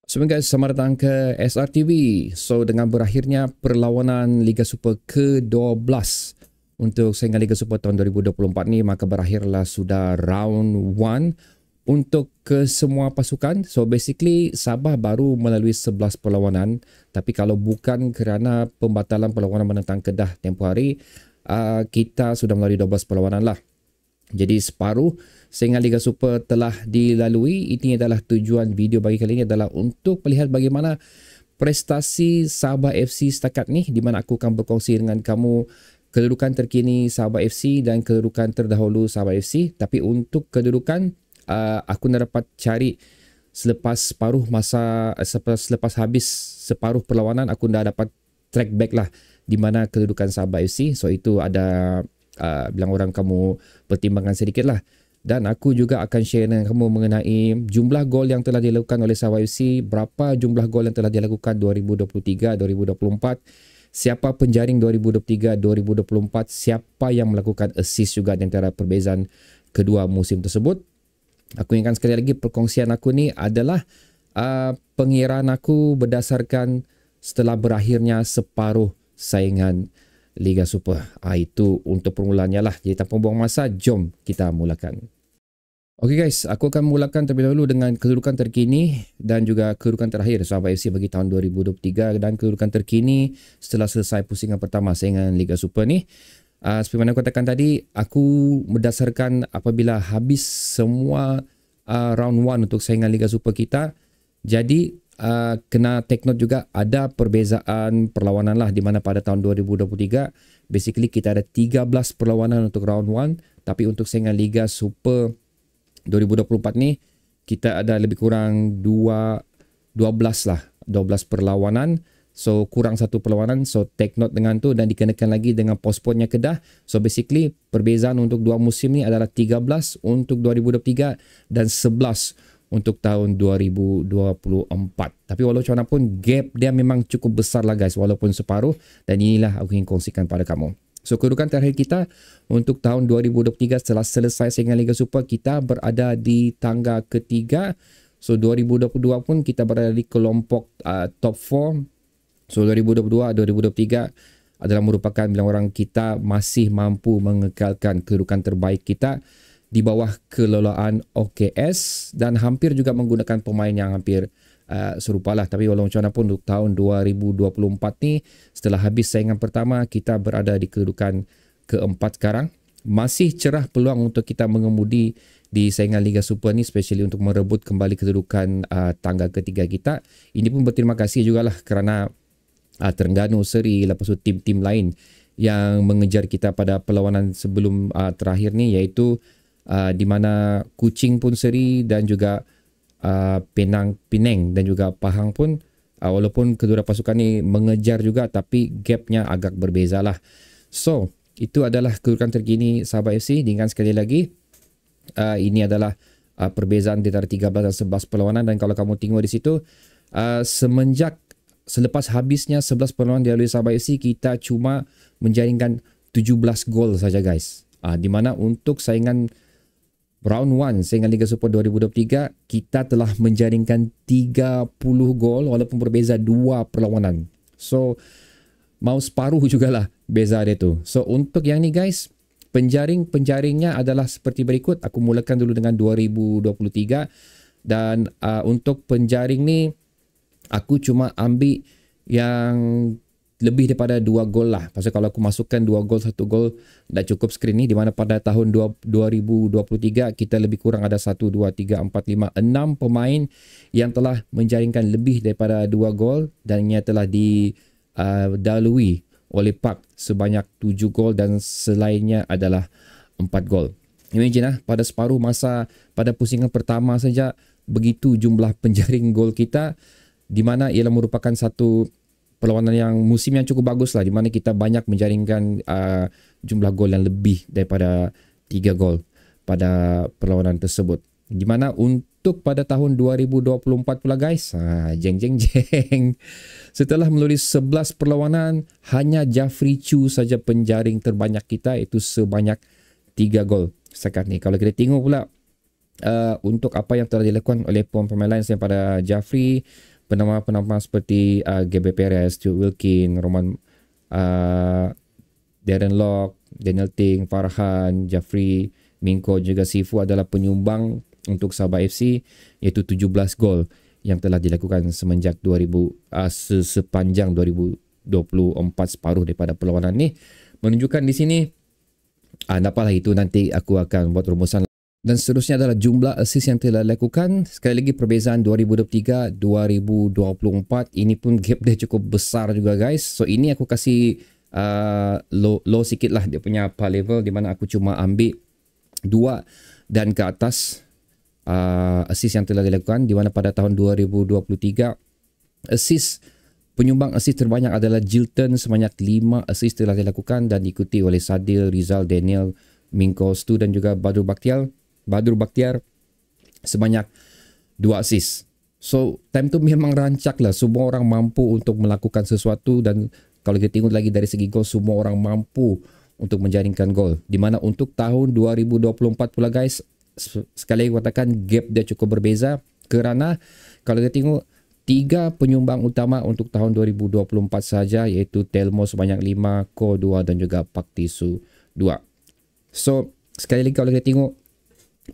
So guys, selamat datang ke SRTV. So dengan berakhirnya perlawanan Liga Super ke-12 untuk saingan Liga Super tahun 2024 ni, maka berakhirlah sudah round 1 untuk kesemua pasukan. So basically Sabah baru melalui 11 perlawanan, tapi kalau bukan kerana pembatalan perlawanan menentang Kedah tempoh hari, kita sudah melalui 12 perlawanan lah. Jadi separuh saingan Liga Super telah dilalui. Ini adalah tujuan video bagi kali ini adalah untuk melihat bagaimana prestasi Sabah FC setakat ni, di mana aku akan berkongsi dengan kamu kedudukan terkini Sabah FC dan kedudukan terdahulu Sabah FC. Tapi untuk kedudukan, aku nak dapat cari selepas separuh masa, selepas habis separuh perlawanan, aku dah dapat track back lah di mana kedudukan Sabah FC. So itu ada bilang orang kamu pertimbangkan sedikit lah. Dan aku juga akan share dengan kamu mengenai jumlah gol yang telah dilakukan oleh Sabah FC, berapa jumlah gol yang telah dilakukan 2023, 2024, siapa penjaring 2023, 2024, siapa yang melakukan assist juga di antara perbezaan kedua musim tersebut. Aku ingatkan sekali lagi, perkongsian aku ni adalah pengiraan aku berdasarkan setelah berakhirnya separuh saingan Liga Super. Itu untuk permulaannya lah. Jadi tanpa buang masa, jom kita mulakan. Okey guys, aku akan mulakan terlebih dahulu dengan kedudukan terkini dan juga kedudukan terakhir Sabah FC bagi tahun 2023 dan kedudukan terkini setelah selesai pusingan pertama saingan Liga Super ni. Seperti mana aku katakan tadi, aku berdasarkan apabila habis semua round 1 untuk saingan Liga Super kita. Jadi kena take note juga ada perbezaan perlawanan lah, di mana pada tahun 2023 basically kita ada 13 perlawanan untuk round 1, tapi untuk saingan Liga Super 2024 ni kita ada lebih kurang 12 lah, 12 perlawanan. So kurang satu perlawanan, so take note dengan tu dan dikenakan lagi dengan postponnya Kedah. So basically perbezaan untuk dua musim ni adalah 13 untuk 2023 dan 11 untuk tahun 2024. Tapi walaupun mana pun gap dia memang cukup besar lah guys, walaupun separuh, dan inilah aku ingin kongsikan pada kamu. So kedudukan terakhir kita untuk tahun 2023 setelah selesai saingan Liga Super, kita berada di tangga ketiga. So 2022 pun kita berada di kelompok top 4. So 2022, 2023 adalah merupakan bilang orang kita masih mampu mengekalkan kedudukan terbaik kita di bawah kelolaan OKS dan hampir juga menggunakan pemain yang hampir serupa lah. Tapi walau macam mana pun untuk tahun 2024 ni, setelah habis saingan pertama, kita berada di kedudukan keempat sekarang. Masih cerah peluang untuk kita mengemudi di saingan Liga Super ni, especially untuk merebut kembali kedudukan tangga ketiga kita. Ini pun berterima kasih jugalah kerana Terengganu, Seri, lepas tu tim-tim lain yang mengejar kita pada perlawanan sebelum terakhir ni, iaitu di mana Kuching pun seri dan juga Penang dan juga Pahang pun, walaupun kedua pasukan ni mengejar juga, tapi gapnya agak berbeza lah. So itu adalah kedudukan terkini Sabah FC. Dengan sekali lagi, ini adalah perbezaan di antara 13 dan 11 perlawanan. Dan kalau kamu tengok di situ, selepas habisnya 11 perlawanan dilalui Sabah FC, kita cuma menjaringkan 17 gol saja guys. Di mana untuk saingan round 1 saingan Liga Super 2023 kita telah menjaringkan 30 gol walaupun berbeza 2 perlawanan. So mau separuh jugalah beza dia tu. So untuk yang ni guys, penjaringnya adalah seperti berikut. Aku mulakan dulu dengan 2023 dan untuk penjaring ni aku cuma ambil yang lebih daripada 2 gol lah. Pasal kalau aku masukkan 2 gol, 1 gol dah cukup skrin ni, di mana pada tahun 2023 kita lebih kurang ada 1, 2, 3, 4, 5, 6 pemain yang telah menjaringkan lebih daripada 2 gol dan ia telah didahului oleh Park sebanyak 7 gol dan selainnya adalah 4 gol. Imagine pada separuh masa pada pusingan pertama saja begitu jumlah penjaring gol kita, di mana ialah merupakan satu perlawanan yang musim yang cukup bagus lah, di mana kita banyak menjaringkan jumlah gol yang lebih daripada 3 gol pada perlawanan tersebut. Di mana untuk pada tahun 2024 pula guys, jeng. Setelah melalui 11 perlawanan, hanya Jafri Chu saja penjaring terbanyak kita, itu sebanyak 3 gol setakat ni. Kalau kita tengok pula untuk apa yang telah dilakukan oleh pemain lain selain pada Jafri, penambah-penambah seperti Gabriel Perez, Stuart Wilkin, uh, Darren Lock, Daniel Ting, Farhan, Jafri, Minko juga Sifu adalah penyumbang untuk Sabah FC, iaitu 17 gol yang telah dilakukan semenjak sepanjang 2024 separuh daripada perlawanan ni. Menunjukkan di sini, dapatlah itu, nanti aku akan buat rumusan. Dan seterusnya adalah jumlah assist yang telah dilakukan. Sekali lagi perbezaan 2023-2024. Ini pun gap dia cukup besar juga guys. So ini aku kasih low sikit lah dia punya apa level, di mana aku cuma ambil 2 dan ke atas assist yang telah dilakukan, di mana pada tahun 2023 penyumbang assist terbanyak adalah Jilton sebanyak 5 assist telah dilakukan dan diikuti oleh Sadil, Rizal, Daniel, Minko, Stu dan juga Badrul Bakhtiar sebanyak 2 assist. So time tu memang rancak lah, semua orang mampu untuk melakukan sesuatu, dan kalau kita tengok lagi dari segi gol, semua orang mampu untuk menjaringkan gol. Di mana untuk tahun 2024 pula guys, sekali lagi katakan gap dia cukup berbeza, kerana kalau kita tengok 3 penyumbang utama untuk tahun 2024 saja, iaitu Telmo sebanyak 5, Ko 2 dan juga Pak Tisu 2. So sekali lagi kalau kita tengok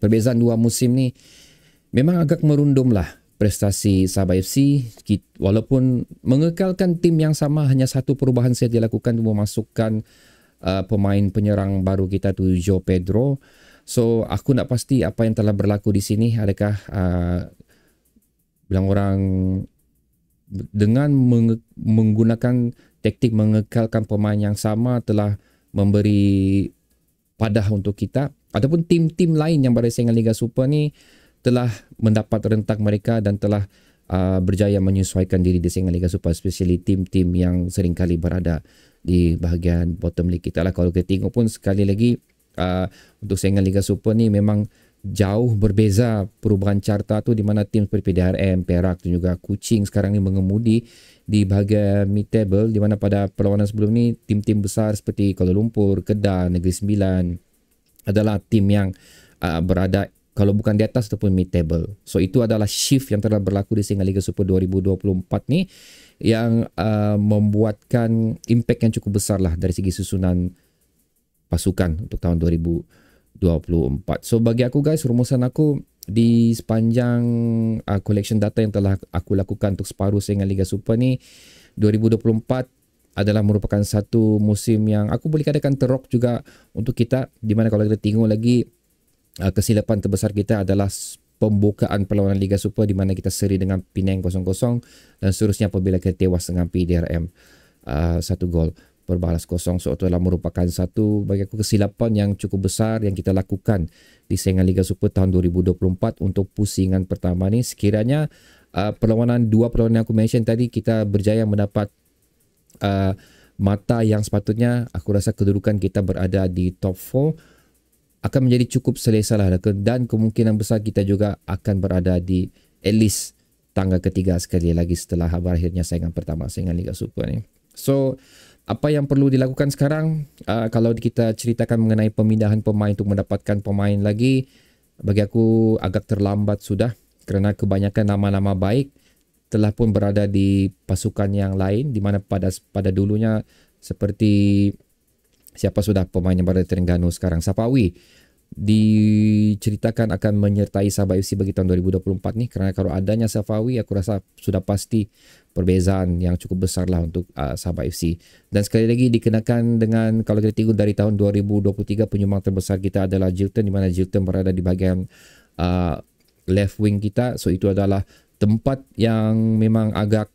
perbezaan 2 musim ni, memang agak merundum lah prestasi Sabah FC. Walaupun mengekalkan tim yang sama, hanya satu perubahan saja dilakukan, memasukkan pemain penyerang baru kita tu Joe Pedro. So aku nak pasti apa yang telah berlaku di sini, adakah bilang orang dengan menggunakan taktik mengekalkan pemain yang sama telah memberi padah untuk kita, ataupun tim-tim lain yang bersaing dengan Liga Super ni telah mendapat rentak mereka dan telah berjaya menyesuaikan diri di dengan Liga Super, especially tim-tim yang seringkali berada di bahagian bottom league kita lah. Kalau kita tengok pun sekali lagi untuk saingan Liga Super ni memang jauh berbeza perubahan carta tu, di mana tim seperti PDRM, Perak dan juga Kuching sekarang ni mengemudi di bahagian mid table, di mana pada perlawanan sebelum ni tim-tim besar seperti Kuala Lumpur, Kedah, Negeri Sembilan adalah tim yang berada kalau bukan di atas ataupun mid table. So itu adalah shift yang telah berlaku di Singa Liga Super 2024 ni, yang membuatkan impact yang cukup besar lah dari segi susunan pasukan untuk tahun 2024. So bagi aku guys, rumusan aku di sepanjang collection data yang telah aku lakukan untuk separuh Singa Liga Super ni, 2024 adalah merupakan satu musim yang aku boleh katakan teruk juga untuk kita, di mana kalau kita tengok lagi kesilapan terbesar kita adalah pembukaan perlawanan Liga Super, di mana kita seri dengan Penang 0-0 dan seterusnya apabila kita tewas dengan PDRM 1 gol berbalas kosong. So itu adalah merupakan satu bagi aku kesilapan yang cukup besar yang kita lakukan di saingan Liga Super tahun 2024 untuk pusingan pertama ni. Sekiranya dua perlawanan yang aku mention tadi kita berjaya mendapat mata yang sepatutnya, aku rasa kedudukan kita berada di top 4 akan menjadi cukup selesa lah, dan kemungkinan besar kita juga akan berada di at least tangga ketiga sekali lagi setelah berakhirnya saingan pertama saingan Liga Super ni. So apa yang perlu dilakukan sekarang, kalau kita ceritakan mengenai pemindahan pemain untuk mendapatkan pemain lagi, bagi aku agak terlambat sudah, kerana kebanyakan nama-nama baik telah pun berada di pasukan yang lain, di mana pada dulunya seperti siapa sudah pemain yang berada di Terengganu sekarang, Sapawi diceritakan akan menyertai Sabah FC bagi tahun 2024 ni, kerana kalau adanya Safawi aku rasa sudah pasti perbezaan yang cukup besar lah untuk Sabah FC. Dan sekali lagi dikenakan dengan, kalau kita tengok dari tahun 2023 penyumbang terbesar kita adalah Jilton, di mana Jilton berada di bahagian left wing kita. So itu adalah tempat yang memang agak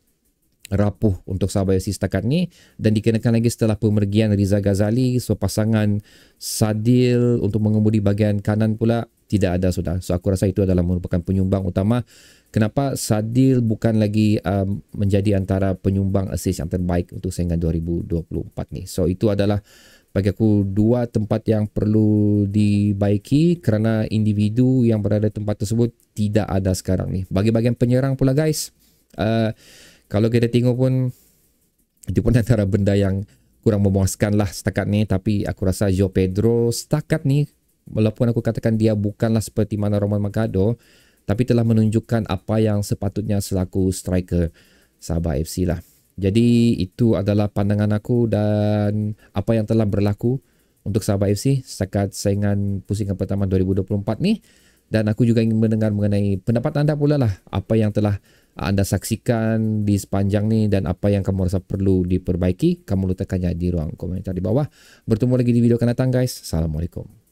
rapuh untuk Sabah FC setakat ni, dan dikenakan lagi setelah pemergian Riza Ghazali. So pasangan Sadil untuk mengemudi bahagian kanan pula tidak ada sudah. So aku rasa itu adalah merupakan penyumbang utama kenapa Sadil bukan lagi menjadi antara penyumbang assist yang terbaik untuk saingan 2024 ni. So itu adalah bagi aku 2 tempat yang perlu dibaiki, kerana individu yang berada di tempat tersebut tidak ada sekarang ni. Bagi bahagian penyerang pula guys, kalau kita tengok pun itu pun antara benda yang kurang memuaskan lah setakat ni. Tapi aku rasa Joe Pedro setakat ni, walaupun aku katakan dia bukanlah seperti mana Roman Magado, tapi telah menunjukkan apa yang sepatutnya selaku striker Sabah FC lah. Jadi itu adalah pandangan aku dan apa yang telah berlaku untuk Sabah FC setakat saingan pusingan pertama 2024 ni. Dan aku juga ingin mendengar mengenai pendapat anda pula lah, apa yang telah anda saksikan di sepanjang ni dan apa yang kamu rasa perlu diperbaiki. Kamu letakkannya di ruang komentar di bawah. Bertemu lagi di video akan datang guys. Assalamualaikum.